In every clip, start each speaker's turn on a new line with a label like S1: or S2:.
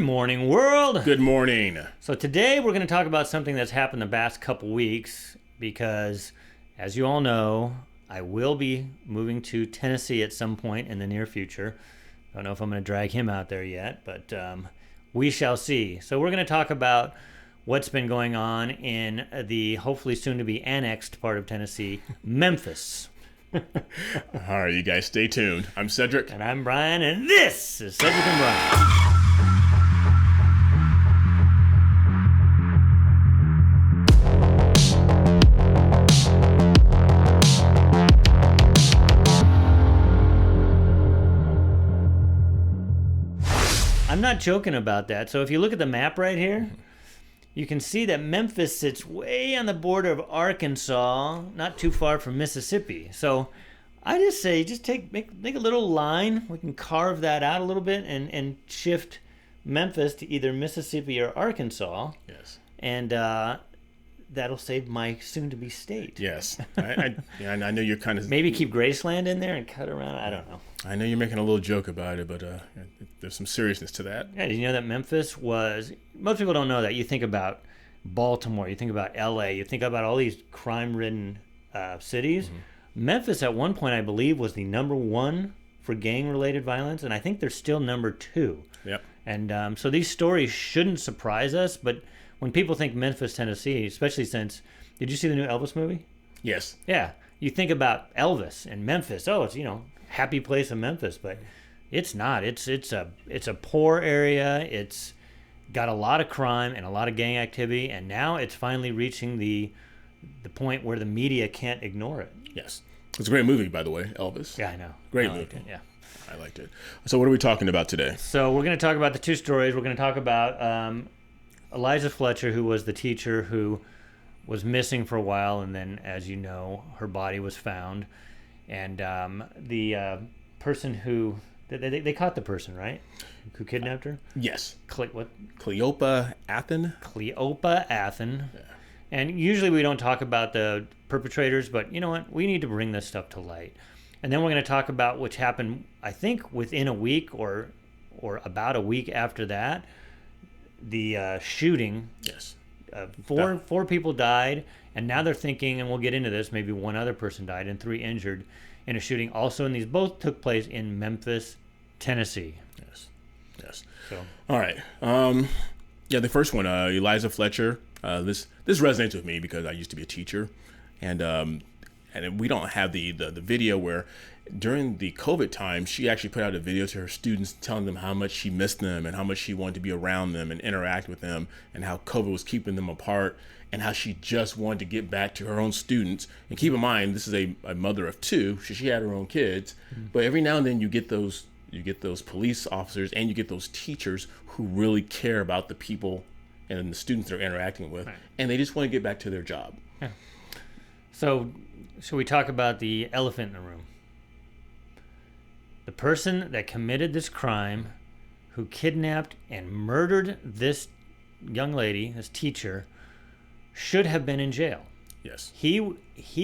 S1: morning, world.
S2: Good morning.
S1: So today we're going to talk about something that's happened the past couple weeks because, as you all know, I will be moving to Tennessee at some point in the near future. I don't know if I'm going to drag him out there yet, but we shall see. So we're going to talk about what's been going on in the hopefully soon to be annexed part of Tennessee, Memphis.
S2: All right, you guys, stay tuned. I'm Cedric.
S1: And I'm Brian, and this is Cedric and Brian. I'm not joking about that. So if you look at the map right here, you can see that Memphis sits way on the border of Arkansas, not too far from Mississippi. So I just say, make a little line. We can carve that out a little bit and shift Memphis to either Mississippi or Arkansas.
S2: Yes.
S1: And that'll save my soon-to-be state.
S2: Yes. I know you're kind of...
S1: Maybe keep Graceland in there and cut around. I don't know.
S2: I know you're making a little joke about it, but there's some seriousness to that.
S1: Yeah, did you know that Memphis was... Most people don't know that. You think about Baltimore, you think about L.A., you think about all these crime-ridden cities. Mm-hmm. Memphis, at one point, I believe, was the number one for gang-related violence, and I think they're still number two.
S2: Yep.
S1: And so these stories shouldn't surprise us, but when people think Memphis, Tennessee, especially since... Did you see the new Elvis movie?
S2: Yes.
S1: Yeah. You think about Elvis and Memphis. Oh, it's, happy place in Memphis, but it's not. It's a poor area. It's got a lot of crime and a lot of gang activity, and now it's finally reaching the point where the media can't ignore it.
S2: Yes. It's a great movie, by the way, Elvis.
S1: Yeah, I know.
S2: Great
S1: I
S2: movie.
S1: liked it, yeah.
S2: I liked it. So what are we talking about today?
S1: So we're going to talk about the two stories. We're going to talk about Eliza Fletcher, who was the teacher who was missing for a while, and then, as you know, her body was found. And the person who... They caught the person, right? Who kidnapped her?
S2: Yes.
S1: Cleopa
S2: Athen.
S1: Cleopa Athen.
S2: Yeah.
S1: And usually we don't talk about the perpetrators, but you know what? We need to bring this stuff to light. And then we're going to talk about which happened, I think, within a week or about a week after that. The shooting.
S2: Yes.
S1: Four people died, and now they're thinking, and we'll get into this, maybe one other person died and 3 injured in a shooting. Also, and these both took place in Memphis, Tennessee.
S2: Yes.
S1: So.
S2: All right. The first one, Eliza Fletcher. This resonates with me because I used to be a teacher, and we don't have the video where during the COVID time she actually put out a video to her students telling them how much she missed them and how much she wanted to be around them and interact with them, and how COVID was keeping them apart, and how she just wanted to get back to her own students. And keep in mind, this is a mother of 2, so she had her own kids. Mm-hmm. But every now and then you get those police officers and you get those teachers who really care about the people and the students they're interacting with, right. And they just want to get back to their job.
S1: Yeah. So, should we talk about the elephant in the room? The person that committed this crime, who kidnapped and murdered this young lady, this teacher, should have been in jail.
S2: Yes.
S1: He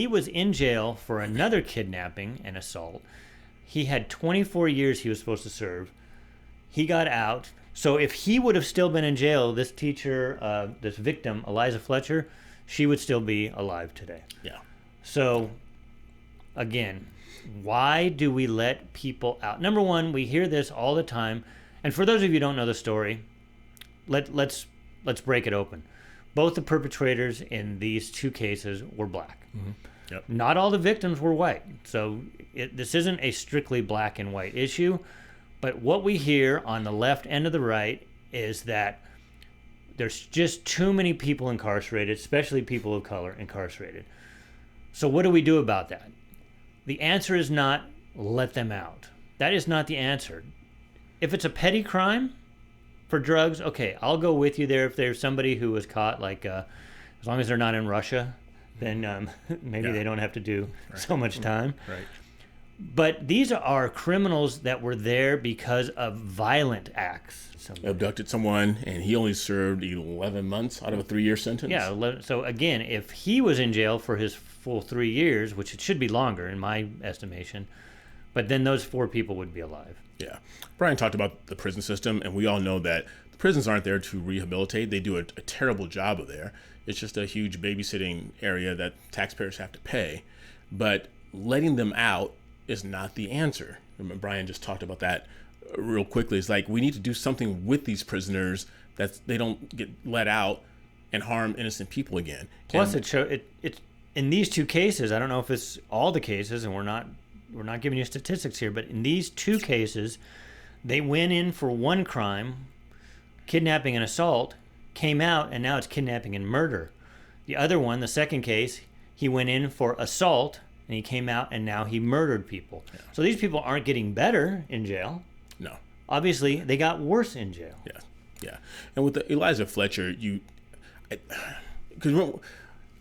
S1: was in jail for another kidnapping and assault. He had 24 years he was supposed to serve. He got out. So if he would have still been in jail, this teacher, this victim, Eliza Fletcher, she would still be alive today.
S2: Yeah.
S1: So, again, why do we let people out? Number one, we hear this all the time. And for those of you who don't know the story, let's break it open. Both the perpetrators in these 2 cases were black.
S2: Mm-hmm. Yep.
S1: Not all the victims were white. So this isn't a strictly black and white issue. But what we hear on the left and of the right is that there's just too many people incarcerated, especially people of color incarcerated. So what do we do about that? The answer is not let them out. That is not the answer. If it's a petty crime for drugs, okay, I'll go with you there. If there's somebody who was caught, like as long as they're not in Russia, then maybe they don't have to do so much time.
S2: Right.
S1: But these are criminals that were there because of violent acts.
S2: Abducted someone, and he only served 11 months out of a 3-year sentence?
S1: Yeah, so again, if he was in jail for his full 3 years, which it should be longer in my estimation, but then those 4 people would be alive.
S2: Yeah. Brian talked about the prison system, and we all know that prisons aren't there to rehabilitate. They do a terrible job of there. It's just a huge babysitting area that taxpayers have to pay. But letting them out is not the answer. Remember, Brian just talked about that real quickly. It's like we need to do something with these prisoners that they don't get let out and harm innocent people again.
S1: Plus, it's in these two cases. I don't know if it's all the cases, and we're not giving you statistics here, but in these two cases, they went in for one crime, kidnapping and assault, came out, and now it's kidnapping and murder. The other one, the second case, he went in for assault, and he came out, and now he murdered people. Yeah. So these people aren't getting better in jail.
S2: No.
S1: Obviously, they got worse in jail.
S2: Yeah, yeah. And with the Eliza Fletcher, because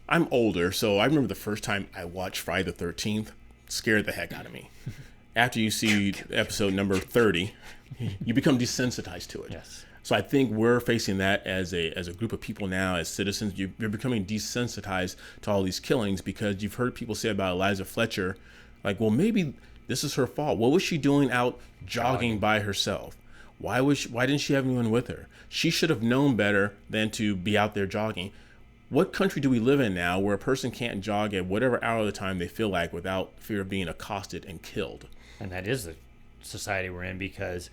S2: I'm older, so I remember the first time I watched Friday the 13th, scared the heck out of me. After you see episode number 30, you become desensitized to it.
S1: Yes.
S2: So I think we're facing that as a group of people now, as citizens. You're becoming desensitized to all these killings because you've heard people say about Eliza Fletcher, like, well, maybe this is her fault. What was she doing out jogging by herself? Why didn't she have anyone with her? She should have known better than to be out there jogging. What country do we live in now where a person can't jog at whatever hour of the time they feel like without fear of being accosted and killed?
S1: And that is the society we're in, because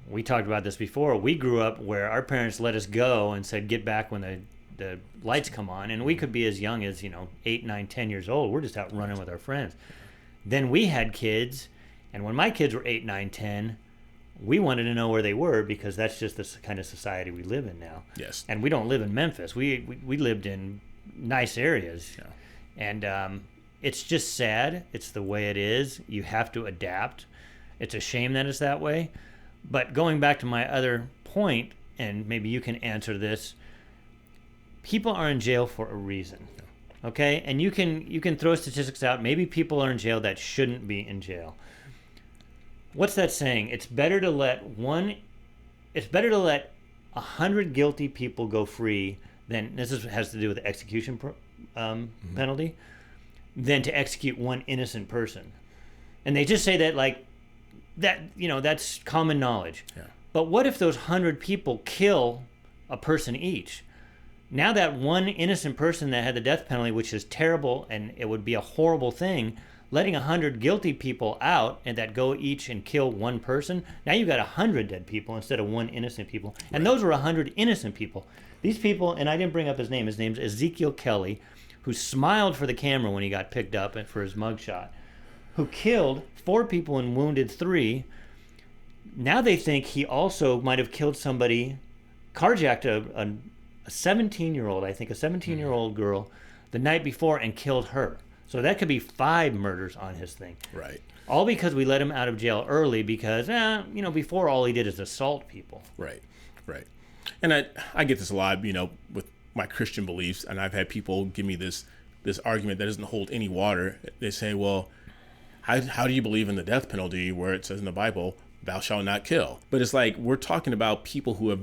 S1: we talked about this before. We grew up where our parents let us go and said, get back when the lights come on. And we could be as young as, 8, 9, 10 years old. We're just out running with our friends. Then we had kids. And when my kids were 8, 9, 10, we wanted to know where they were, because that's just the kind of society we live in now.
S2: Yes.
S1: And we don't live in Memphis. We lived in nice areas.
S2: Yeah.
S1: And it's just sad. It's the way it is. You have to adapt. It's a shame that it's that way. But going back to my other point, and maybe you can answer this, people are in jail for a reason, okay? And you can throw statistics out. Maybe people are in jail that shouldn't be in jail. What's that saying? It's better to let 100 guilty people go free than, has to do with the execution penalty, than to execute one innocent person. And they just say that like, that, that's common knowledge.
S2: Yeah.
S1: But what if those 100 people kill a person each? Now that one innocent person that had the death penalty, which is terrible and it would be a horrible thing, letting 100 guilty people out and that go each and kill one person, now you've got 100 dead people instead of one innocent people. And those were 100 innocent people. These people, and I didn't bring up his name's Ezekiel Kelly, who smiled for the camera when he got picked up for his mugshot, who killed 4 people and wounded 3. Now they think he also might have killed somebody, carjacked a 17-year-old, I think, a 17-year-old girl the night before and killed her. So that could be 5 murders on his thing.
S2: Right.
S1: All because we let him out of jail early because, before all he did is assault people.
S2: Right. And I get this a lot, with my Christian beliefs, and I've had people give me this argument that doesn't hold any water. They say, well, how do you believe in the death penalty where it says in the Bible, thou shalt not kill? But it's like we're talking about people who have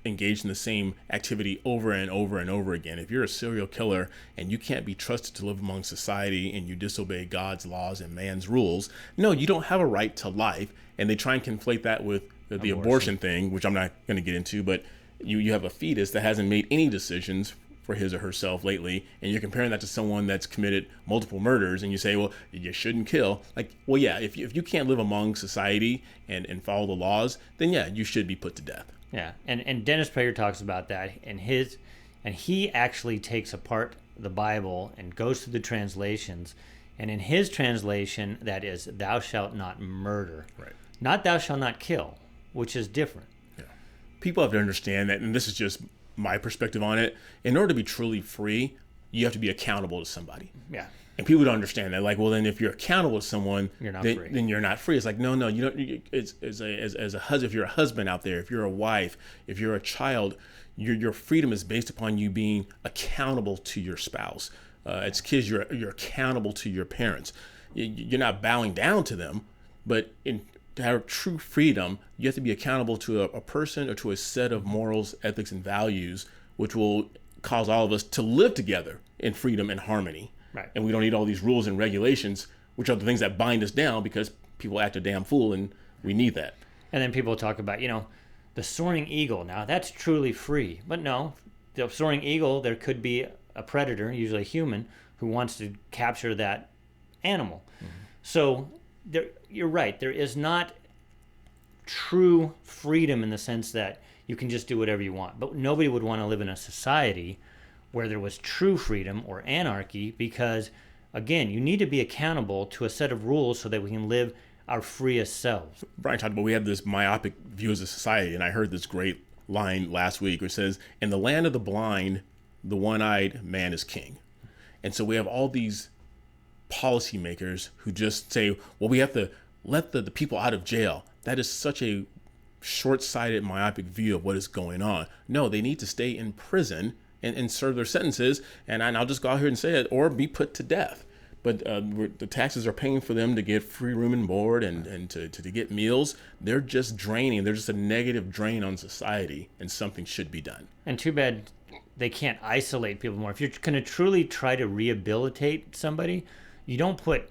S2: engaged in the same activity over and over and over again. If you're a serial killer and you can't be trusted to live among society and you disobey God's laws and man's rules, no, you don't have a right to life. And they try and conflate that with the abortion thing, which I'm not going to get into, but you have a fetus that hasn't made any decisions for his or herself lately, and you're comparing that to someone that's committed multiple murders, and you say, well, you shouldn't kill. Like, well, yeah, if you can't live among society and follow the laws, then yeah, you should be put to death.
S1: Yeah, and Dennis Prager talks about that, and he actually takes apart the Bible and goes through the translations, and in his translation, that is, thou shalt not murder.
S2: Right.
S1: Not thou shalt not kill, which is different.
S2: Yeah. People have to understand that, and this is just my perspective on it. In order to be truly free, you have to be accountable to somebody.
S1: Yeah.
S2: And people don't understand that. Like, well, then if you're accountable to someone,
S1: free.
S2: Then you're not free. It's like, no, you don't. It's as a husband, if you're a husband out there, if you're a wife, if you're a child, your freedom is based upon you being accountable to your spouse. As kids, you're accountable to your parents. You're not bowing down to them, but to have true freedom, you have to be accountable to a person or to a set of morals, ethics, and values, which will cause all of us to live together in freedom and harmony.
S1: Right.
S2: And we don't need all these rules and regulations, which are the things that bind us down because people act a damn fool, and we need that.
S1: And then people talk about, The soaring eagle, now that's truly free. But no, the soaring eagle, there could be a predator, usually a human, who wants to capture that animal. So you're right. There is not true freedom in the sense that you can just do whatever you want. But nobody would want to live in a society where there was true freedom or anarchy because, again, you need to be accountable to a set of rules so that we can live our freest selves.
S2: Brian talked about we have this myopic view as a society, and I heard this great line last week which says, in the land of the blind, the one-eyed man is king. And so we have all these policymakers who just say, well, we have to let the people out of jail. That is such a short-sighted, myopic view of what is going on. No, they need to stay in prison and serve their sentences, and I'll just go out here and say it, or be put to death. But the taxes are paying for them to get free room and board and to get meals. They're just draining. They're just a negative drain on society, and something should be done.
S1: And too bad they can't isolate people more. If you're going to truly try to rehabilitate somebody, you don't put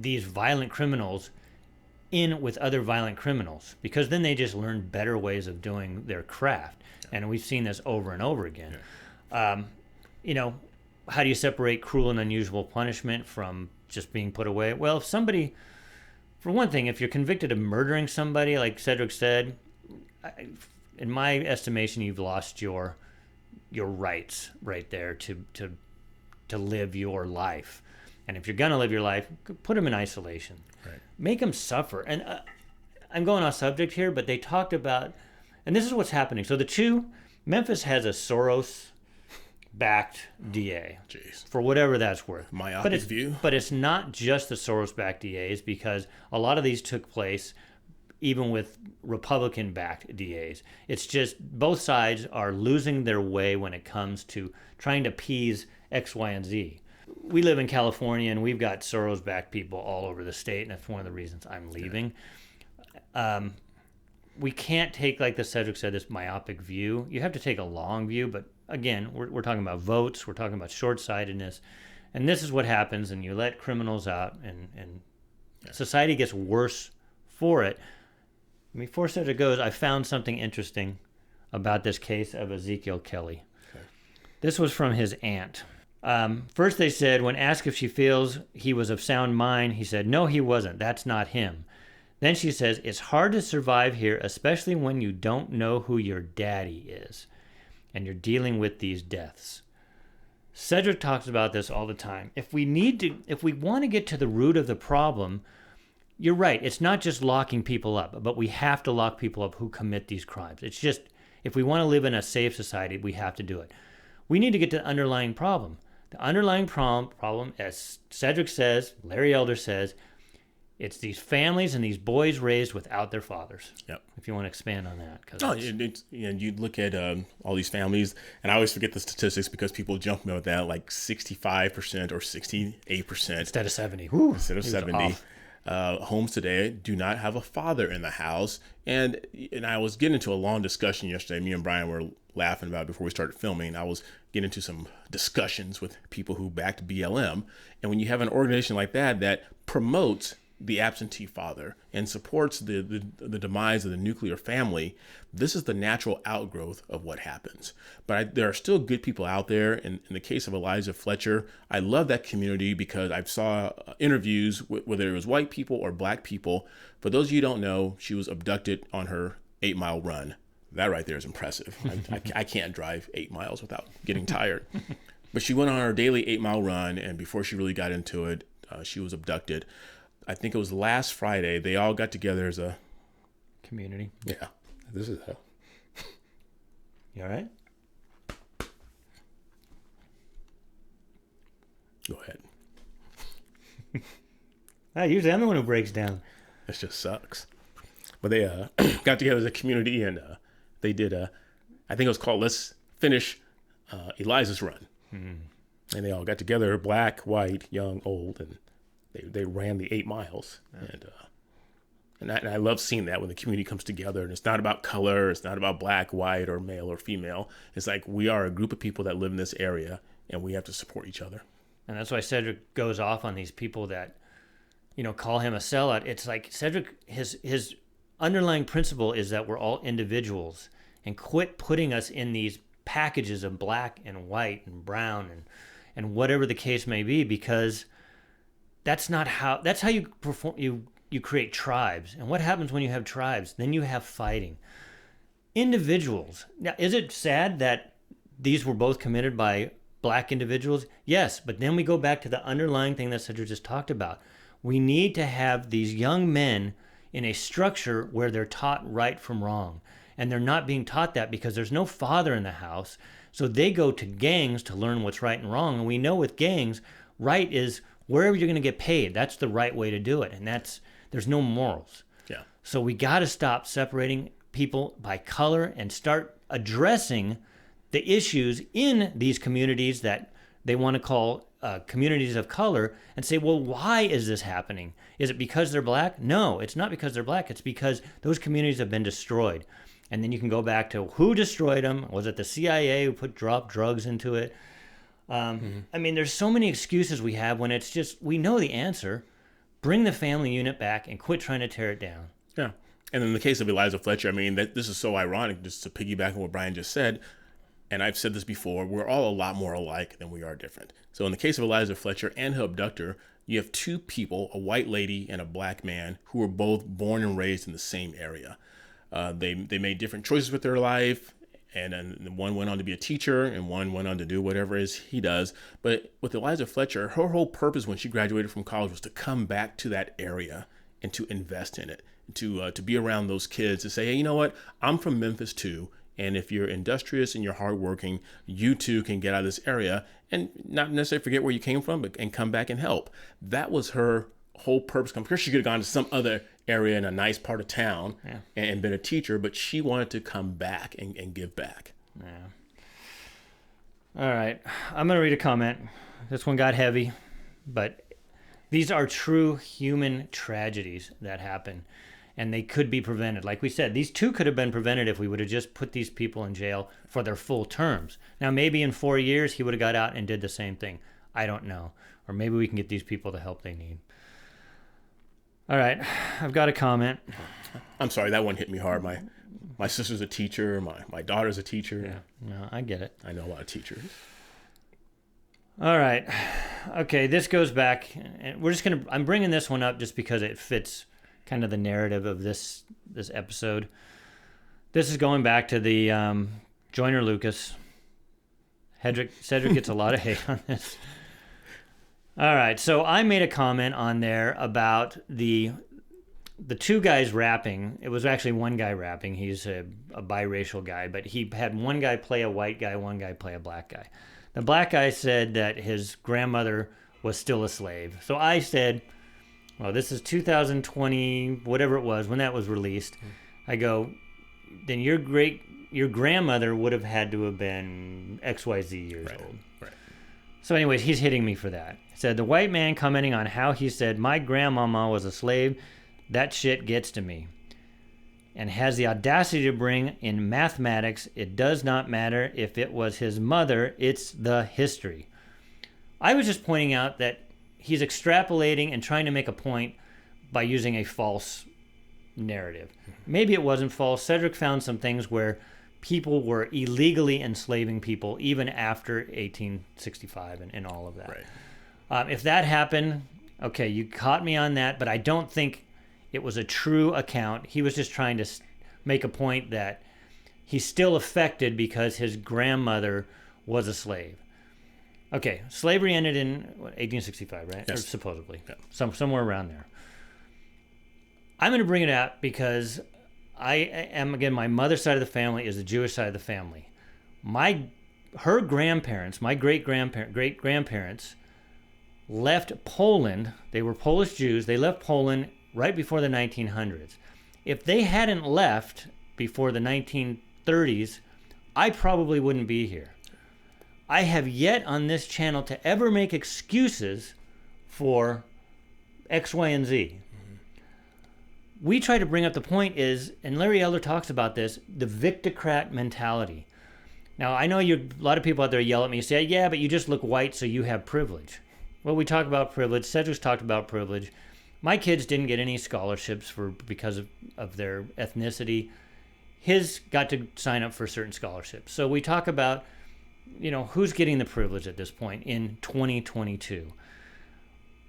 S1: these violent criminals in with other violent criminals, because then they just learn better ways of doing their craft. And we've seen this over and over again. How do you separate cruel and unusual punishment from just being put away? Well, if somebody, for one thing, if you're convicted of murdering somebody, like Cedric said, in my estimation, you've lost your rights right there to live your life. And if you're going to live your life, put them in isolation.
S2: Right. Make
S1: them suffer. And I'm going off subject here, but they talked about, and this is what's happening. So Memphis has a Soros-backed DA.
S2: Jeez.
S1: For whatever that's worth.
S2: Myopic view.
S1: But it's not just the Soros-backed DAs, because a lot of these took place even with Republican-backed DAs. It's just both sides are losing their way when it comes to trying to appease X, Y, and Z. We live in California, and we've got Soros-backed people all over the state, and that's one of the reasons I'm leaving. We can't take, like the Cedric said, this myopic view. You have to take a long view, but again, we're talking about votes, we're talking about short-sightedness, and this is what happens, and you let criminals out, and society gets worse for it. Before Cedric goes, I found something interesting about this case of Ezekiel Kelly. Okay. This was from his aunt. First they said, when asked if she feels he was of sound mind, he said, no, he wasn't. That's not him. Then she says, it's hard to survive here, especially when you don't know who your daddy is and you're dealing with these deaths. Cedric talks about this all the time. If we want to get to the root of the problem, you're right. It's not just locking people up, but we have to lock people up who commit these crimes. It's just, if we want to live in a safe society, we have to do it. We need to get to the underlying problem. The underlying problem, as Cedric says, Larry Elder says, it's these families and these boys raised without their fathers.
S2: Yep.
S1: If you want to expand on that.
S2: You look at all these families, and I always forget the statistics because people jump me with that, like 65% or 68%.
S1: Instead of 70.
S2: Instead of 70. Homes today do not have a father in the house. And I was getting into a long discussion yesterday. Me and Brian were laughing about it before we started filming. I was getting into some discussions with people who backed BLM. And when you have an organization like that promotes the absentee father and supports the demise of the nuclear family, this is the natural outgrowth of what happens. But there are still good people out there. In the case of Eliza Fletcher, I love that community because I saw interviews, whether it was white people or black people. For those of you who don't know, she was abducted on her 8-mile run. That right there is impressive. I can't drive 8 miles without getting tired. But she went on her daily 8-mile run, and before she really got into it, she was abducted. I think it was last Friday. They all got together as a
S1: community.
S2: Yeah. This is how.
S1: You all right?
S2: Go ahead.
S1: Usually I'm the one who breaks down.
S2: This just sucks. But they got together as a community, and they did I think it was called Let's Finish Eliza's Run. And they all got together, black, white, young, old, and they ran the 8 miles. And I love seeing that when the community comes together, and it's not about color, it's not about black, white, or male or female. It's like we are a group of people that live in this area, and we have to support each other.
S1: And that's why Cedric goes off on these people that, call him a sellout. It's like Cedric, his underlying principle is that we're all individuals, and quit putting us in these packages of black and white and brown and whatever the case may be, because that's how you perform. You create tribes. And what happens when you have tribes? Then you have fighting. Individuals. Now, is it sad that these were both committed by black individuals? Yes, but then we go back to the underlying thing that Cedric just talked about. We need to have these young men in a structure where they're taught right from wrong. And they're not being taught that because there's no father in the house. So they go to gangs to learn what's right and wrong. And we know with gangs, right is wherever you're going to get paid. That's the right way to do it. And there's no morals.
S2: Yeah.
S1: So we got to stop separating people by color and start addressing the issues in these communities that they want to call communities of color, and say, well, why is this happening? Is it because they're black? No, it's not because they're black. It's because those communities have been destroyed. And then you can go back to who destroyed them. Was it the CIA who dropped drugs into it? I mean, there's so many excuses we have when it's just, we know the answer. Bring the family unit back and quit trying to tear it down.
S2: Yeah. And in the case of Eliza Fletcher, I mean, this is so ironic, just to piggyback on what Brian just said. And I've said this before, we're all a lot more alike than we are different. So in the case of Eliza Fletcher and her abductor, you have two people, a white lady and a black man, who were both born and raised in the same area. They made different choices with their life, and then one went on to be a teacher, and one went on to do whatever it is he does. But with Eliza Fletcher, her whole purpose when she graduated from college was to come back to that area and to invest in it, to be around those kids, to say, hey, you know what? I'm from Memphis too. And if you're industrious and you're hardworking, you too can get out of this area and not necessarily forget where you came from, but and come back and help. That was her whole purpose. I'm sure she could have gone to some other area in a nice part of town and been a teacher, but she wanted to come back and give back.
S1: Yeah. All right. I'm going to read a comment. This one got heavy, but these are true human tragedies that happen. And they could be prevented. Like we said, these two could have been prevented if we would have just put these people in jail for their full terms. Now, maybe in 4 years, he would have got out and did the same thing. I don't know. Or maybe we can get these people the help they need. All right. I've got a comment.
S2: I'm sorry. That one hit me hard. My sister's a teacher. My daughter's a teacher.
S1: Yeah. No, I get it.
S2: I know a lot of teachers.
S1: All right. Okay. This goes back. And I'm bringing this one up just because it fits kind of the narrative of this episode. This is going back to the Joyner Lucas. Cedric gets a lot of hate on this. All right, so I made a comment on there about the two guys rapping. It was actually one guy rapping. He's a biracial guy, but he had one guy play a white guy, one guy play a black guy. The black guy said that his grandmother was still a slave. So I said, well, this is 2020, whatever it was, when that was released. I go, then your grandmother would have had to have been XYZ years old.
S2: Right.
S1: So anyways, he's hitting me for that. He said, the white man commenting on how he said, my grandmama was a slave, that shit gets to me. And has the audacity to bring in mathematics, it does not matter if it was his mother, it's the history. I was just pointing out that he's extrapolating and trying to make a point by using a false narrative. Maybe it wasn't false. Cedric found some things where people were illegally enslaving people even after 1865 and all of that.
S2: Right.
S1: If that happened, okay, you caught me on that, but I don't think it was a true account. He was just trying to make a point that he's still affected because his grandmother was a slave. Okay, slavery ended in 1865, right?
S2: Yes.
S1: Or supposedly.
S2: Yeah.
S1: Somewhere around there. I'm going to bring it up because I am, again, my mother's side of the family is the Jewish side of the family. Her grandparents, my great-grandparents, left Poland. They were Polish Jews. They left Poland right before the 1900s. If they hadn't left before the 1930s, I probably wouldn't be here. I have yet on this channel to ever make excuses for X, Y, and Z. We try to bring up the point is, and Larry Elder talks about this, the victocrat mentality. Now, I know a lot of people out there yell at me and say, yeah, but you just look white, so you have privilege. Well, we talk about privilege. Cedric's talked about privilege. My kids didn't get any scholarships because of their ethnicity. His got to sign up for certain scholarships. So we talk about, who's getting the privilege at this point in 2022.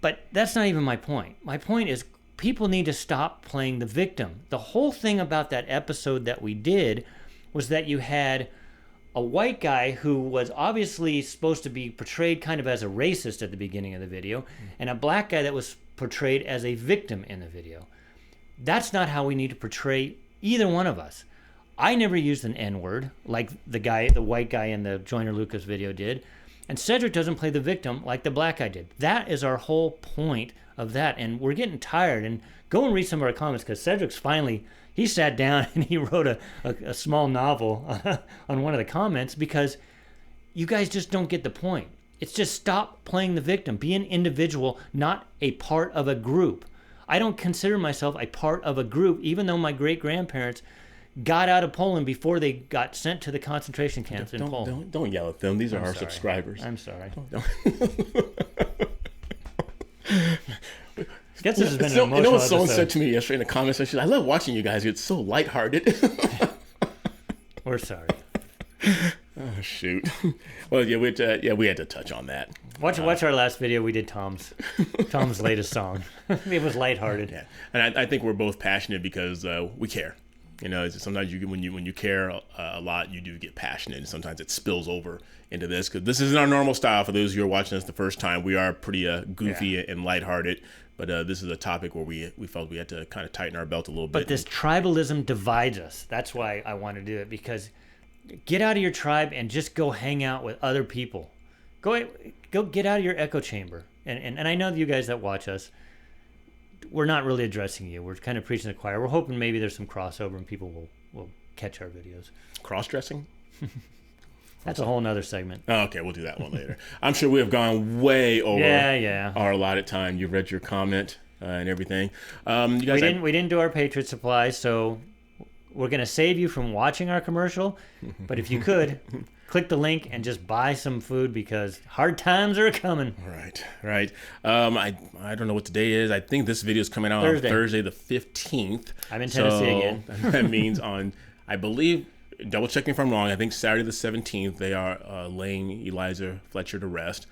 S1: But that's not even my point. My point is people need to stop playing the victim. The whole thing about that episode that we did was that you had a white guy who was obviously supposed to be portrayed kind of as a racist at the beginning of the video, and a black guy that was portrayed as a victim in the video. That's not how we need to portray either one of us. I never used an N-word like the white guy in the Joyner Lucas video did, and Cedric doesn't play the victim like the black guy did. That is our whole point of that, and we're getting tired. And go and read some of our comments, because Cedric's finally, he sat down and he wrote a small novel on one of the comments, because you guys just don't get the point. It's just stop playing the victim. Be an individual, not a part of a group. I don't consider myself a part of a group, even though my great-grandparents got out of Poland before they got sent to the concentration camps in Poland.
S2: Don't yell at them. These are our subscribers.
S1: I'm sorry.
S2: Don't.
S1: I guess this has been an emotional
S2: You know what someone
S1: episode.
S2: said to me yesterday in the comment section? I love watching you guys. It's so lighthearted.
S1: We're sorry.
S2: Oh, shoot. Well, yeah, we had to touch on that.
S1: Watch our last video. We did Tom's latest song. It was lighthearted.
S2: Yeah, and I think we're both passionate because we care. Sometimes when you care a lot, you do get passionate, and sometimes it spills over into this, because this isn't our normal style. For those of you who are watching us the first time, we are pretty goofy and lighthearted, but this is a topic where we felt we had to kind of tighten our belt a little bit.
S1: But this tribalism divides us. That's why I want to do it, because get out of your tribe and just go hang out with other people. Go get out of your echo chamber. And I know you guys that watch us, we're not really addressing you. We're kind of preaching to the choir. We're hoping maybe there's some crossover and people will catch our videos.
S2: Cross-dressing?
S1: That's a whole nother segment.
S2: Oh, okay, we'll do that one later. I'm sure we have gone way over our allotted time. You've read your comment and everything. You guys,
S1: we didn't do our Patriot Supply, so we're going to save you from watching our commercial. But if you could, click the link and just buy some food, because hard times are coming.
S2: Right. I don't know what today is. I think this video is coming out on Thursday the 15th.
S1: I'm in Tennessee again.
S2: That means I believe, double check me if I'm wrong, I think Saturday the 17th, they are laying Eliza Fletcher to rest.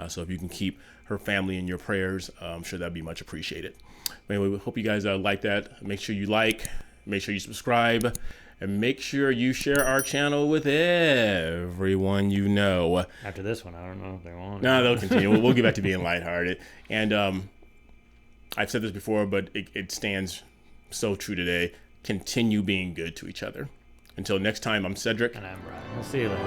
S2: So if you can keep her family in your prayers, I'm sure that'd be much appreciated. Anyway, we hope you guys like that. Make sure you like, make sure you subscribe, and make sure you share our channel with everyone you know.
S1: After this one, I don't know if they want.
S2: No, they'll continue. We'll get back to being lighthearted. And I've said this before, but it stands so true today. Continue being good to each other. Until next time, I'm Cedric.
S1: And I'm Brian. We'll see you later.